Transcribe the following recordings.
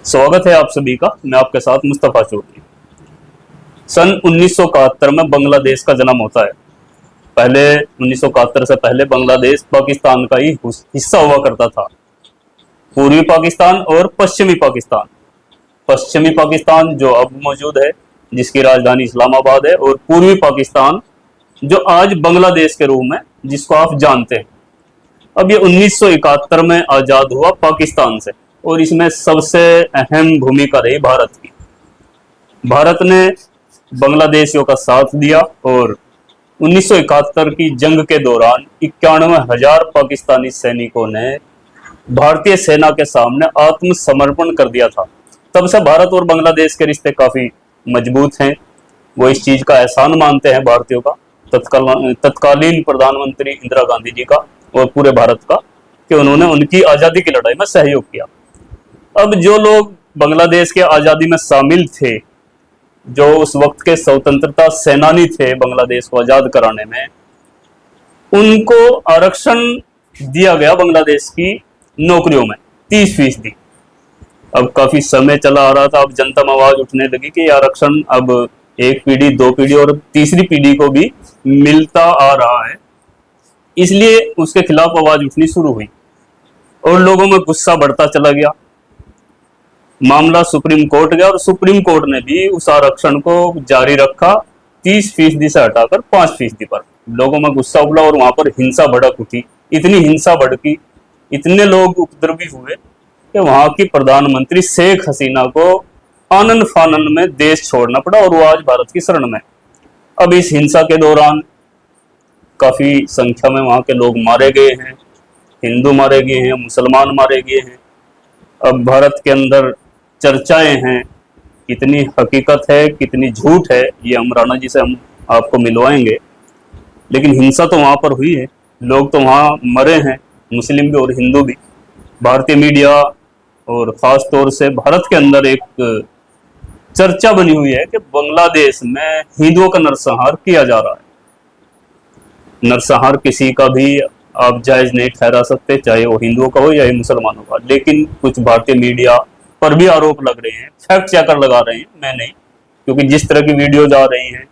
स्वागत है आप सभी का। मैं आपके साथ मुस्तफा चौधरी। सन 1971 में बांग्लादेश का जन्म होता है। पहले 1971 से पहले बांग्लादेश पाकिस्तान का ही हिस्सा हुआ करता था। पूर्वी पाकिस्तान और पश्चिमी पाकिस्तान। पश्चिमी पाकिस्तान जो अब मौजूद है, जिसकी राजधानी इस्लामाबाद है, और पूर्वी पाकिस्तान जो आज बांग्लादेश के रूप में, जिसको आप जानते हैं। अब ये 1971 में आजाद हुआ पाकिस्तान से, और इसमें सबसे अहम भूमिका रही भारत की। भारत ने बांग्लादेशियों का साथ दिया और 1971 की जंग के दौरान 91,000 पाकिस्तानी सैनिकों ने भारतीय सेना के सामने आत्मसमर्पण कर दिया था। तब से भारत और बांग्लादेश के रिश्ते काफी मजबूत हैं। वो इस चीज का एहसान मानते हैं भारतीयों का, तत्कालीन प्रधानमंत्री इंदिरा गांधी जी का और पूरे भारत का, कि उन्होंने उनकी आजादी की लड़ाई में सहयोग किया। अब जो लोग बांग्लादेश के आजादी में शामिल थे, जो उस वक्त के स्वतंत्रता सेनानी थे बांग्लादेश को आजाद कराने में, उनको आरक्षण दिया गया बांग्लादेश की नौकरियों में 30%। अब काफी समय चला आ रहा था, अब जनता में आवाज उठने लगी कि आरक्षण अब एक पीढ़ी, दो पीढ़ी और तीसरी पीढ़ी को भी मिलता आ रहा है। इसलिए उसके खिलाफ आवाज उठनी शुरू हुई और लोगों में गुस्सा बढ़ता चला गया। मामला सुप्रीम कोर्ट गया और सुप्रीम कोर्ट ने भी उस आरक्षण को जारी रखा 30% से हटाकर 5% पर। लोगों में गुस्सा उबला और वहां पर हिंसा भड़क उठी। इतनी हिंसा भड़की, इतने लोग उपद्रवी हुए कि वहां की प्रधानमंत्री शेख हसीना को आनन फानन में देश छोड़ना पड़ा और वो आज भारत की शरण में। अब इस हिंसा के दौरान काफी संख्या में वहां के लोग मारे गए हैं, हिंदू मारे गए हैं, मुसलमान मारे गए हैं। अब भारत के अंदर चर्चाएं हैं, कितनी हकीकत है कितनी झूठ है, ये हम राणा जी से हम आपको मिलवाएंगे। लेकिन हिंसा तो वहां पर हुई है, लोग तो वहां मरे हैं, मुस्लिम भी और हिंदू भी। भारतीय मीडिया और खास तौर से भारत के अंदर एक चर्चा बनी हुई है कि बांग्लादेश में हिंदुओं का नरसंहार किया जा रहा है। नरसंहार किसी का भी आप जायज नहीं ठहरा सकते, चाहे वो हिंदुओं का हो या मुसलमानों का। लेकिन कुछ भारतीय मीडिया पर भी आरोप लग रहे हैं, फैक्ट चेकर लगा रहे हैं, मैं नहीं, क्योंकि जिस तरह की वीडियो जा रही हैं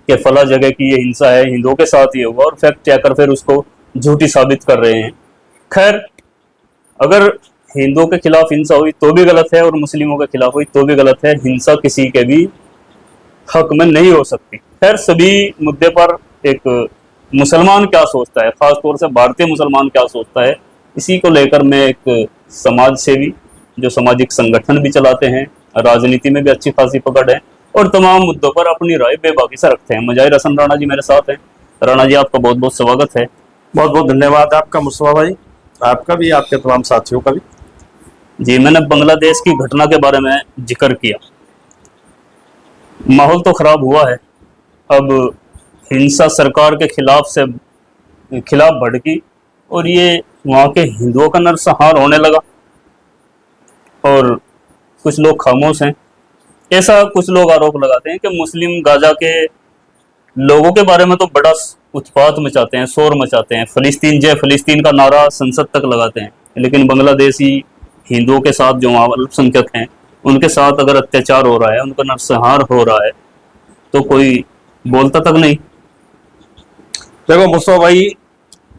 कि फला जगह की ये हिंसा है, हिंदुओं के साथ ही होगा, और फैक्ट चेकर फिर उसको झूठी साबित कर रहे हैं। खैर, अगर हिंदुओं के खिलाफ हिंसा हुई तो भी गलत है और मुस्लिमों के खिलाफ हुई तो भी गलत है। हिंसा किसी के भी हक में नहीं हो सकती। खैर, सभी मुद्दे पर एक मुसलमान क्या सोचता है, खासतौर से भारतीय मुसलमान क्या सोचता है, इसी को लेकर मैं एक समाज सेवी जो सामाजिक संगठन भी चलाते हैं, राजनीति में भी अच्छी खासी पकड़ है और तमाम मुद्दों पर अपनी राय बेबाकी से रखते हैं, मुजाहिर हसन राणा जी मेरे साथ हैं। राणा जी, आपका बहुत बहुत स्वागत है। बहुत बहुत धन्यवाद आपका मुस्तफा भाई, आपका भी, आपके तमाम साथियों का भी। जी, मैंने बांग्लादेश की घटना के बारे में जिक्र किया। माहौल तो खराब हुआ है। अब हिंसा सरकार के खिलाफ भड़की और ये वहां के हिंदुओं का नरसंहार होने लगा और कुछ लोग खामोश हैं। ऐसा कुछ लोग आरोप लगाते हैं कि मुस्लिम गाजा के लोगों के बारे में तो बड़ा उत्पात मचाते हैं, शोर मचाते हैं, फिलिस्तीन जय फिलिस्तीन का नारा संसद तक लगाते हैं। लेकिन बांग्लादेशी हिंदुओं के साथ जो वहाँ अल्पसंख्यक हैं, उनके साथ अगर अत्याचार हो रहा है, उनका नरसंहार हो रहा है, तो कोई बोलता तक नहीं। देखो मुस्तफा भाई,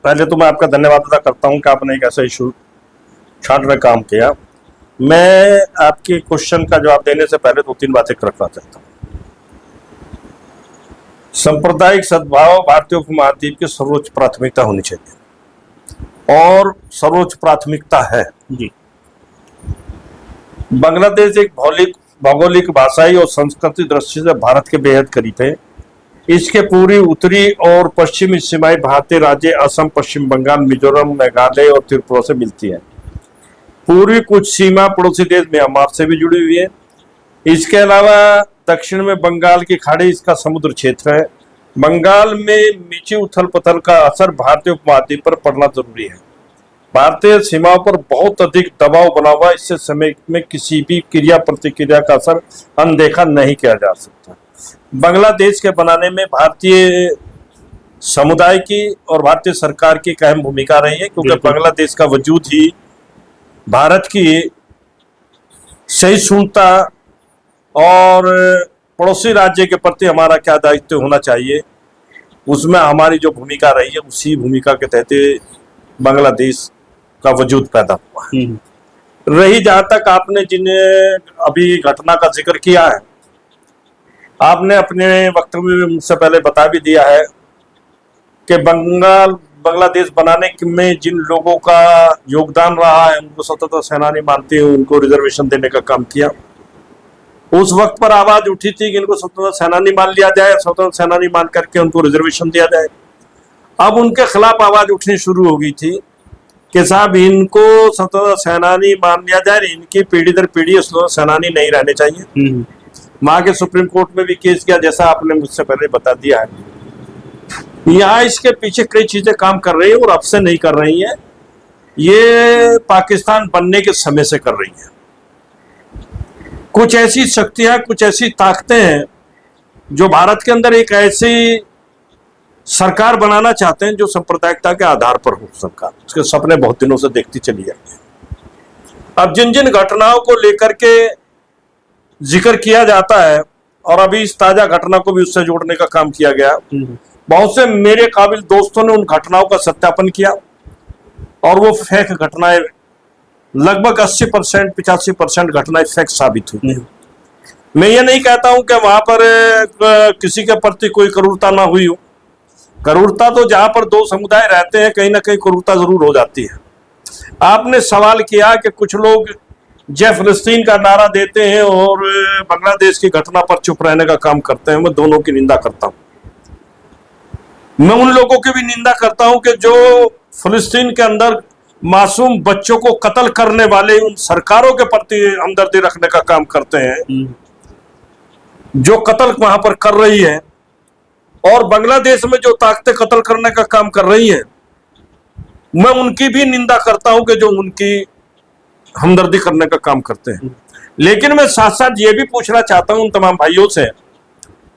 पहले तो मैं आपका धन्यवाद अदा करता हूं कि आपने एक ऐसा इशू छाट में काम किया। मैं आपके क्वेश्चन का जवाब देने से पहले दो तीन बातें रखना चाहता हूं। सांप्रदायिक सद्भाव भारतीय उपमहाद्वीप की सर्वोच्च प्राथमिकता होनी चाहिए और सर्वोच्च प्राथमिकता है जी। बांग्लादेश एक भौगोलिक, भाषाई और संस्कृति दृष्टि से भारत के बेहद करीब है। इसके पूरी उत्तरी और पश्चिमी सीमाएं भारतीय राज्य असम, पश्चिम बंगाल, मिजोरम, मेघालय और त्रिपुरा से मिलती है। पूरी कुछ सीमा पड़ोसी देश म्यांमार से भी जुड़ी हुई है। इसके अलावा दक्षिण में बंगाल की खाड़ी इसका समुद्र क्षेत्र है। बंगाल में नीचे उथल पुथल का असर भारतीय उपमहाद्वीप पर पड़ना जरूरी है। भारतीय सीमाओं पर बहुत अधिक दबाव बना हुआ, इससे समय में किसी भी क्रिया प्रतिक्रिया का असर अनदेखा नहीं किया जा सकता। बांग्लादेश के बनाने में भारतीय समुदाय की और भारतीय सरकार की एक अहम भूमिका रही है, क्योंकि बांग्लादेश का वजूद ही भारत की सहिष्णुता और पड़ोसी राज्य के प्रति हमारा क्या दायित्व होना चाहिए, उसमें हमारी जो भूमिका रही है उसी भूमिका के तहत बांग्लादेश का वजूद पैदा हुआ है। रही जहां तक आपने जिन्हें अभी घटना का जिक्र किया है, आपने अपने वक्तव्य में मुझसे पहले बता भी दिया है कि बांग्लादेश बनाने में जिन लोगों का योगदान रहा है उनको स्वतंत्रता सेनानी मानते हैं, उनको रिजर्वेशन देने का काम किया। उस वक्त पर आवाज उठी थी कि इनको स्वतंत्रता सेनानी मान लिया जाए, स्वतंत्रता सेनानी मान करके उनको रिजर्वेशन दिया जाए। अब उनके खिलाफ आवाज उठनी शुरू हो गई थी कि साहब इनको स्वतंत्रता सेनानी मान लिया जाए, इनकी पीढ़ी दर पीढ़ी स्वतंत्रता सेनानी नहीं रहने चाहिए। वहां के सुप्रीम कोर्ट में भी केस किया, जैसा आपने मुझसे पहले बता दिया है। यहाँ इसके पीछे कई चीजें काम कर रही है और अब से नहीं कर रही है, ये पाकिस्तान बनने के समय से कर रही है। कुछ ऐसी शक्तियां, कुछ ऐसी ताकतें हैं जो भारत के अंदर एक ऐसी सरकार बनाना चाहते हैं जो सांप्रदायिकता के आधार पर हो सरकार। उसके सपने बहुत दिनों से देखती चली आई है। अब जिन जिन घटनाओं को लेकर के जिक्र किया जाता है और अभी इस ताजा घटना को भी उससे जोड़ने का काम किया गया, बहुत से मेरे काबिल दोस्तों ने उन घटनाओं का सत्यापन किया और वो फेक घटनाएं लगभग 80% 85% घटनाएं फेक साबित हुई। मैं ये नहीं कहता हूं कि वहां पर किसी के प्रति कोई क्रूरता ना हुई हो। क्रूरता तो जहां पर दो समुदाय रहते हैं कहीं ना कहीं क्रूरता जरूर हो जाती है। आपने सवाल किया कि कुछ लोग जय फिलिस्तीन का नारा देते हैं और बांग्लादेश की घटना पर चुप रहने का काम करते हैं। मैं दोनों की निंदा करता हूं। मैं उन लोगों की भी निंदा करता हूं कि जो फिलिस्तीन के अंदर मासूम बच्चों को कत्ल करने वाले उन सरकारों के प्रति हमदर्दी रखने का काम करते हैं जो कत्ल वहां पर कर रही है, और बांग्लादेश में जो ताकतें कत्ल करने का काम कर रही हैं, मैं उनकी भी निंदा करता हूं कि जो उनकी हमदर्दी करने का काम करते हैं। लेकिन मैं साथ साथ ये भी पूछना चाहता हूं उन तमाम भाइयों से,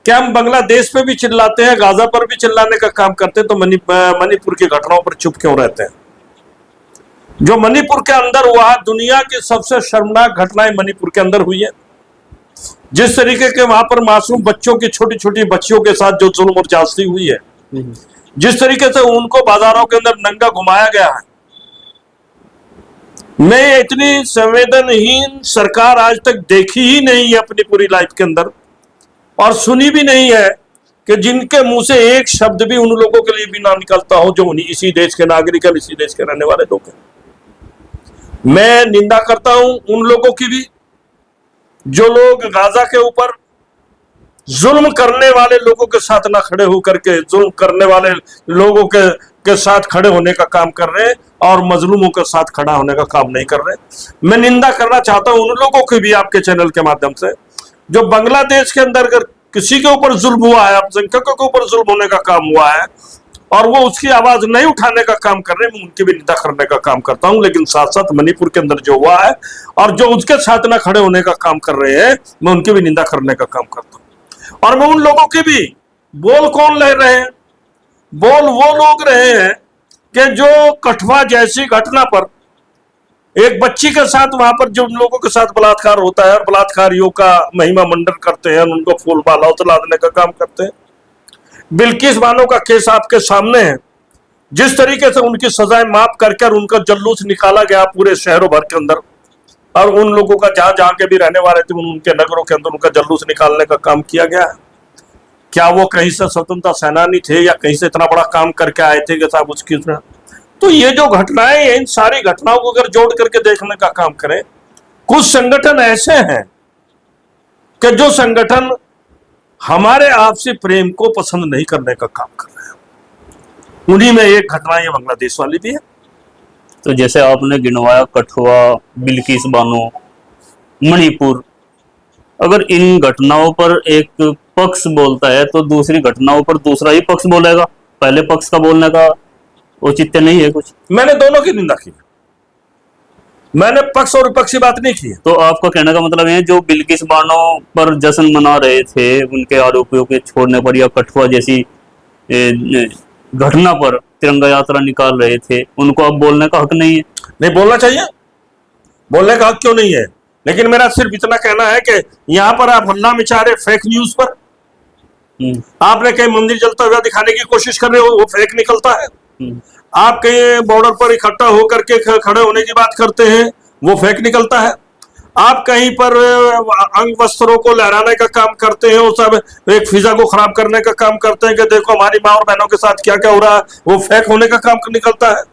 क्या हम बांग्लादेश पे भी चिल्लाते हैं, गाजा पर भी चिल्लाने का काम करते हैं, तो मणिपुर की घटनाओं पर चुप क्यों रहते हैं? जो मणिपुर के अंदर हुआ, दुनिया की सबसे शर्मनाक घटनाएं मणिपुर के अंदर हुई है। जिस तरीके के वहां पर मासूम बच्चों की, छोटी छोटी बच्चियों के साथ जो जुल्म और जासूसी हुई है, जिस तरीके से उनको बाजारों के अंदर नंगा घुमाया गया है, मैं इतनी संवेदनहीन सरकार आज तक देखी ही नहीं है अपनी पूरी लाइफ के अंदर, और सुनी भी नहीं है कि जिनके मुंह से एक शब्द भी उन लोगों के लिए भी ना निकलता हो जो इसी देश के नागरिक हैं, इसी देश के रहने वाले लोग हैं। मैं निंदा करता हूं उन लोगों की भी जो लोग गाजा के ऊपर जुल्म करने वाले लोगों के साथ ना खड़े होकर के जुल्म करने वाले लोगों के साथ खड़े होने का काम कर रहे हैं और मजलूमों के साथ खड़ा होने का काम नहीं कर रहे। मैं निंदा करना चाहता हूं उन लोगों की भी आपके चैनल के माध्यम से जो बांग्लादेश के अंदर अगर किसी के ऊपर जुल्म हुआ है, अल्पसंख्यकों के ऊपर जुल्म होने का काम हुआ है और वो उसकी आवाज नहीं उठाने का काम कर रहे हैं, मैं उनकी भी निंदा करने का काम करता हूं। लेकिन साथ साथ मणिपुर के अंदर जो हुआ है और जो उसके साथ ना खड़े होने का काम कर रहे हैं, मैं उनकी भी निंदा करने का काम करता हूं। और मैं उन लोगों की भी बोल कौन ले रहे हैं, बोल वो लोग रहे हैं कि जो कठुआ जैसी घटना पर एक बच्ची के साथ वहां पर जो लोगों के साथ बलात्कार होता है और बलात्कारियों का महिमा मंडन करते हैं, उनको फूल माला उतला देने का काम करते हैं। बिल्किस बानो का केस आपके सामने है, जिस तरीके से उनकी सजाएं माफ करके उनका जुलूस निकाला गया पूरे शहरों भर के अंदर, और उन लोगों का जहां जहां के भी रहने वाले थे उनके नगरों के अंदर उनका जुलूस निकालने का काम किया गया। क्या वो कहीं से स्वतंत्रता सेनानी थे या कहीं से इतना बड़ा काम करके आए थे कि साहब उसकी? तो ये जो घटनाएं हैं, इन सारी घटनाओं को अगर जोड़ करके देखने का काम करें, कुछ संगठन ऐसे हैं कि जो संगठन हमारे आपसी प्रेम को पसंद नहीं करने का काम कर रहे हैं। उन्हीं में एक घटना ये बांग्लादेश वाली भी है। तो जैसे आपने गिनवाया कठुआ, बिल्किस बानो, मणिपुर, अगर इन घटनाओं पर एक पक्ष बोलता है तो दूसरी घटनाओं पर दूसरा ही पक्ष बोलेगा, पहले पक्ष का बोलने का औचित्य नहीं है कुछ? मैंने दोनों की निंदा की, मैंने पक्ष और विपक्ष की बात नहीं की। तो आपका कहने का मतलब है जो बिल्किस बानो पर जश्न मना रहे थे उनके आरोपियों के छोड़ने पर, या कठुआ जैसी घटना पर तिरंगा यात्रा निकाल रहे थे, उनको अब बोलने का हक नहीं है? नहीं बोलना चाहिए। बोलने का हक क्यों नहीं है? लेकिन मेरा सिर्फ इतना कहना है कि यहाँ पर आप हल्ला मचा रहे फेक न्यूज पर। आपने कहीं मंदिर जलता हुआ दिखाने की कोशिश कर रहे हो, वो फेक निकलता है। आप कहीं बॉर्डर पर इकट्ठा होकर के खड़े होने की बात करते हैं, वो फेक निकलता है। आप कहीं पर अंग वस्त्रों को लहराने का काम करते हैं, वो सब एक फिजा को खराब करने का काम करते हैं कि देखो हमारी माँ और बहनों के साथ क्या क्या हो रहा है, वो फेक होने का काम निकलता है।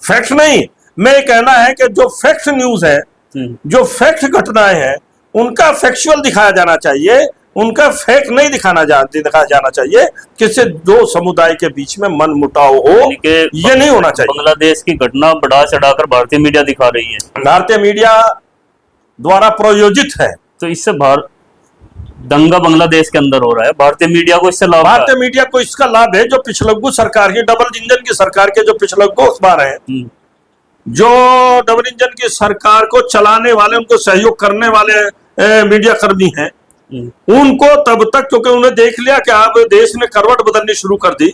फैक्ट नहीं, मैं कहना है कि जो फैक्ट न्यूज है, जो फैक्ट घटनाएं हैं, उनका फैक्चुअल दिखाया जाना चाहिए, उनका फेक नहीं दिखाया जाना चाहिए, किसी दो समुदाय के बीच में मन मुटाव हो, ये नहीं होना चाहिए। बांग्लादेश की घटना बढ़ा चढ़ाकर भारतीय मीडिया दिखा रही है, भारतीय मीडिया द्वारा प्रायोजित है। तो इससे दंगा बांग्लादेश के अंदर हो रहा है, भारतीय मीडिया को इससे लाभ, भारतीय मीडिया को इसका लाभ है। जो पिछलग्गू सरकार की, डबल इंजन की सरकार के जो पिछलग्गू अखबार है, जो डबल इंजन की सरकार को चलाने वाले, उनको सहयोग करने वाले मीडिया कर्मी हैं, उनको तब तक, क्योंकि उन्हें देख लिया कि अब देश ने करवट बदलनी शुरू कर दी,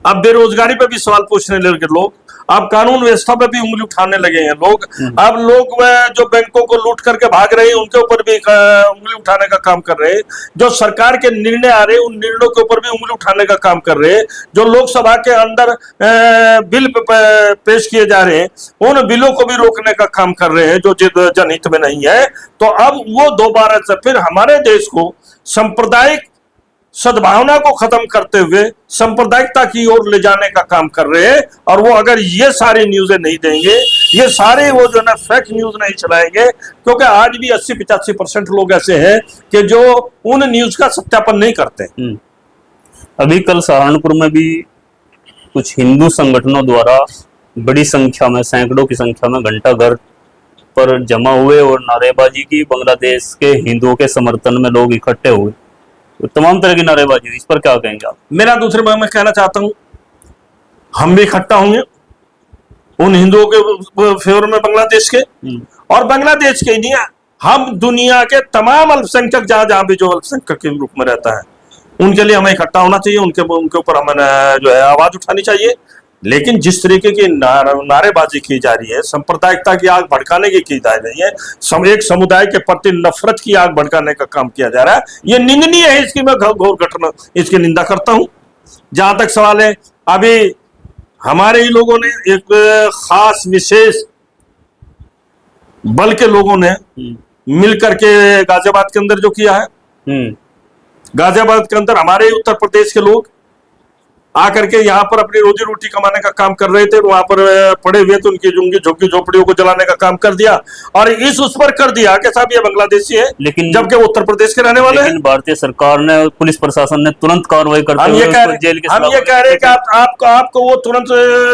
अब बेरोजगारी पे भी सवाल पूछने लगे लोग, अब कानून व्यवस्था पे भी उंगली उठाने लगे हैं लोग, अब लोग जो बैंकों को लूट करके भाग रहे हैं उनके ऊपर भी उंगली उठाने का काम कर रहे हैं, जो सरकार के निर्णय आ रहे हैं उन निर्णयों के ऊपर भी उंगली उठाने का काम कर रहे हैं, जो लोकसभा के अंदर बिल पेश किए जा रहे हैं उन बिलों को भी रोकने का काम कर रहे हैं जो जनहित में नहीं है। तो अब वो दोबारा से फिर हमारे देश को सांप्रदायिक सद्भावना को खत्म करते हुए सांप्रदायिकता की ओर ले जाने का काम कर रहे हैं। और वो अगर ये सारी न्यूज़ें नहीं देंगे, ये सारे वो जो ना फेक न्यूज नहीं चलाएंगे, क्योंकि आज भी 80-85% लोग ऐसे हैं कि जो उन न्यूज का सत्यापन नहीं करते। अभी कल सहारनपुर में भी कुछ हिंदू संगठनों द्वारा बड़ी संख्या में, सैकड़ों की संख्या में घंटा घर पर जमा हुए और नारेबाजी की। बांग्लादेश के हिंदुओं के समर्थन में लोग इकट्ठे हुए, तो तमाम तरह की नारेबाजी हुई, इस पर क्या कहेंगे आप? मेरा दूसरे भाग में कहना चाहता हूं, हम भी इकट्ठा होंगे उन हिंदुओं के फेवर में बांग्लादेश के, और बांग्लादेश के नहीं, हम दुनिया के तमाम अल्पसंख्यक जहां भी जो अल्पसंख्यक के रूप में रहता है उनके लिए हमें इकट्ठा होना चाहिए, उनके ऊपर हमें जो है आवाज उठानी चाहिए। लेकिन जिस तरीके की नारेबाजी की जा रही है, सांप्रदायिकता की आग भड़काने की जा रही है, एक समुदाय के प्रति नफरत की आग भड़काने का काम किया जा रहा है, ये निंदनीय है। इसकी मैं घोर घटना, इसकी निंदा करता हूं। जहां तक सवाल है, अभी हमारे ही लोगों ने, एक खास विशेष बल के लोगों ने मिलकर के गाजियाबाद के अंदर जो किया है, गाजियाबाद के अंदर हमारे उत्तर प्रदेश के लोग आकर के यहाँ पर अपनी रोजी रोटी कमाने का काम कर रहे थे, वहां पर पड़े हुए थे, उनकी झुग्गी झोपड़ियों को जलाने का काम कर दिया, और उस पर कर दिया कि साहब ये बांग्लादेशी है, लेकिन जबकि वो उत्तर प्रदेश के रहने वाले हैं। भारतीय सरकार ने, पुलिस प्रशासन ने तुरंत कार्रवाई करते हुए जेल के, हम ये कह रहे हैं कि आपको वो तुरंत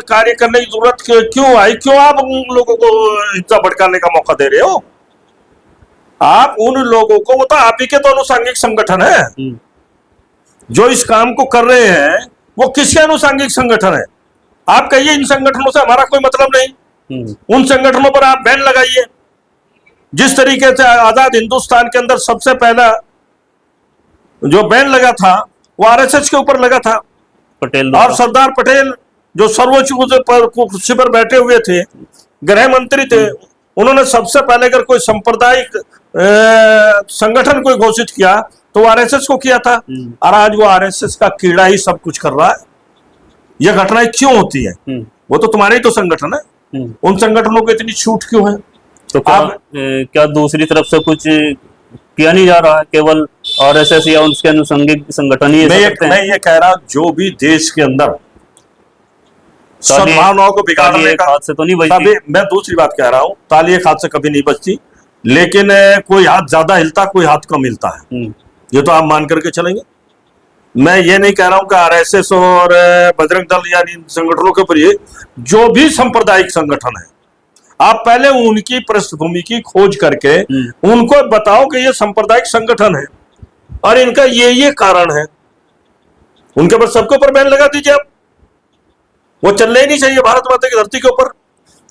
कार्य करने की जरूरत क्यों आई? क्यों आप उन लोगों को हिंसा भड़काने का मौका दे रहे हो? आप उन लोगों को, वो तो आप ही के तो अनुसांगिक संगठन है जो इस काम को कर रहे हैं, वो किसके अनुसांगिक संगठन है? आप कहिए इन संगठनों से हमारा कोई मतलब नहीं, उन संगठनों पर आप बैन लगाइए। जिस तरीके से आजाद हिंदुस्तान के अंदर सबसे पहला जो बैन लगा था वो आरएसएस के ऊपर लगा था, पटेल, और सरदार पटेल जो सर्वोच्च कुर्सी पर बैठे हुए थे, गृह मंत्री थे, उन्होंने सबसे पहले अगर कोई सांप्रदायिक संगठन कोई घोषित किया तो आरएसएस को किया था, और आज वो आरएसएस का कीड़ा ही सब कुछ कर रहा है। ये घटनाएं क्यों होती है? वो तो तुम्हारे ही तो संगठन है, उन संगठनों को इतनी छूट क्यों है? तो क्या दूसरी तरफ से कुछ किया नहीं जा रहा है? केवल आरएसएस या उसके अनुसंगिक संगठन ही मैं ये कह रहा, जो भी देश के अंदर सद्भावनाओं को बिगाड़ने का हाथ से तो नहीं बचती। मैं दूसरी बात कह रहा हूं, ताली एक हाथ से कभी नहीं बचती, लेकिन कोई हाथ ज्यादा हिलता, कोई हाथ कम हिलता है, ये तो आप मान करके चलेंगे। मैं ये नहीं कह रहा हूं कि आरएसएस और बजरंग दल यानी संगठनों के ऊपर, जो भी सांप्रदायिक संगठन है, आप पहले उनकी पृष्ठभूमि की खोज करके उनको बताओ कि ये सांप्रदायिक संगठन है और इनका ये कारण है, उनके ऊपर सबके ऊपर बैन लगा दीजिए आप। वो चलने ही नहीं चाहिए भारत माता की धरती के ऊपर।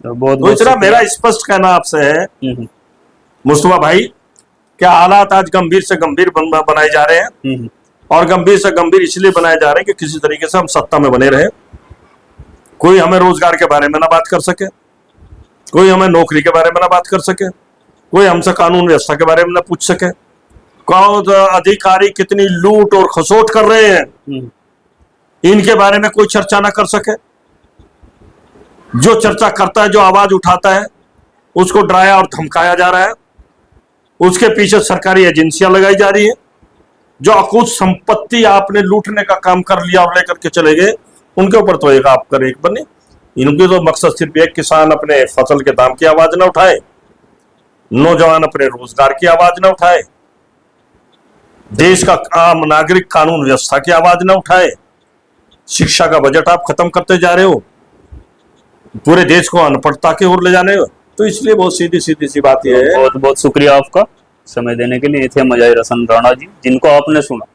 तो इतना मेरा स्पष्ट कहना आपसे है मुस्तफा भाई, क्या हालात आज गंभीर से गंभीर बनाए जा रहे हैं, और गंभीर से गंभीर इसलिए बनाए जा रहे हैं कि किसी तरीके से हम सत्ता में बने रहे। कोई हमें रोजगार के बारे में ना बात कर सके, कोई हमें नौकरी के बारे में ना बात कर सके, कोई हमसे कानून व्यवस्था के बारे में ना पूछ सके, कौन अधिकारी कितनी लूट और खसोट कर रहे हैं इनके बारे में कोई चर्चा ना कर सके। जो चर्चा करता है, जो आवाज उठाता है, उसको डराया और धमकाया जा रहा है। उसके पीछे सरकारी एजेंसियां लगाई जा रही है। जो अकुत संपत्ति आपने लूटने का काम कर लिया और लेकर के चले गए, उनके ऊपर तो एक आप कर एक बने। इनके तो मकसद सिर्फ एक, किसान अपने फसल के दाम की आवाज ना उठाए, नौजवान अपने रोजगार की आवाज ना उठाए, देश का आम नागरिक कानून व्यवस्था की आवाज ना उठाए। शिक्षा का बजट आप खत्म करते जा रहे हो, पूरे देश को अनपढ़ता की ओर ले जाने हो। तो इसलिए बहुत सीधी सी बात यह है। बहुत बहुत शुक्रिया आपका समय देने के लिए। ये थे मजाहिर हसन राणा जी, जिनको आपने सुना।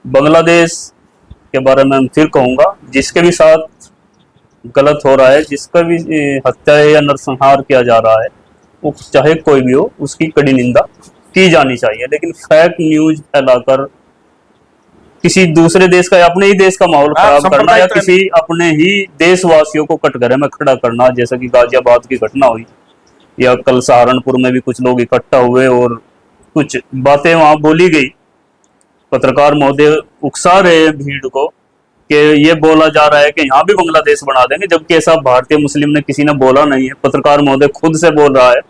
बांग्लादेश के बारे में मैं फिर कहूंगा, जिसके भी साथ गलत हो रहा है, जिसका भी हत्या या नरसंहार किया जा रहा है, वो चाहे कोई भी हो, उसकी कड़ी निंदा की जानी चाहिए। लेकिन फेक न्यूज फैलाकर किसी दूसरे देश का या अपने ही देश का माहौल खराब करना, या किसी अपने ही देशवासियों को कटघरे में खड़ा करना, जैसा कि गाजियाबाद की घटना हुई, या कल सहारनपुर में भी कुछ लोग इकट्ठा हुए और कुछ बातें वहां बोली गई। पत्रकार महोदय उकसा रहे हैं भीड़ को कि ये बोला जा रहा है कि यहाँ भी बांग्लादेश बना देंगे, जबकि ऐसा भारतीय मुस्लिम ने किसी ने बोला नहीं है। पत्रकार महोदय खुद से बोल रहा है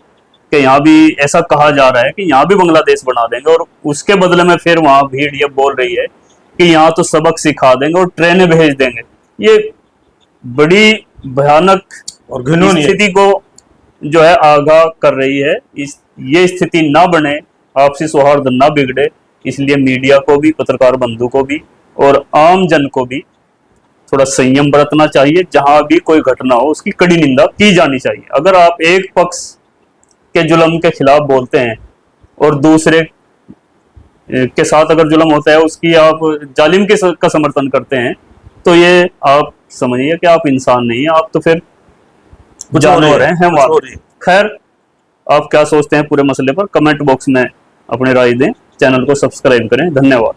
कि यहाँ भी ऐसा कहा जा रहा है कि यहाँ भी बांग्लादेश बना देंगे, और उसके बदले में फिर वहां भीड़ ये बोल रही है कि यहाँ तो सबक सिखा देंगे और ट्रेनें भेज देंगे। ये बड़ी भयानक और घिनौनी स्थिति को जो है आगाह कर रही है। ये स्थिति ना बने, आपसी सौहार्द ना बिगड़े, इसलिए मीडिया को भी, पत्रकार बंधु को भी और आम जन को भी थोड़ा संयम बरतना चाहिए। जहां भी कोई घटना हो उसकी कड़ी निंदा की जानी चाहिए। अगर आप एक पक्ष के जुल्म के खिलाफ बोलते हैं और दूसरे के साथ अगर जुल्म होता है उसकी आप जालिम का समर्थन करते हैं, तो ये आप समझिए कि आप इंसान नहीं है, आप तो फिर जानवर हैं। खैर, आप क्या सोचते हैं पूरे मसले पर कमेंट बॉक्स में अपनी राय दें। चैनल को सब्सक्राइब करें। धन्यवाद।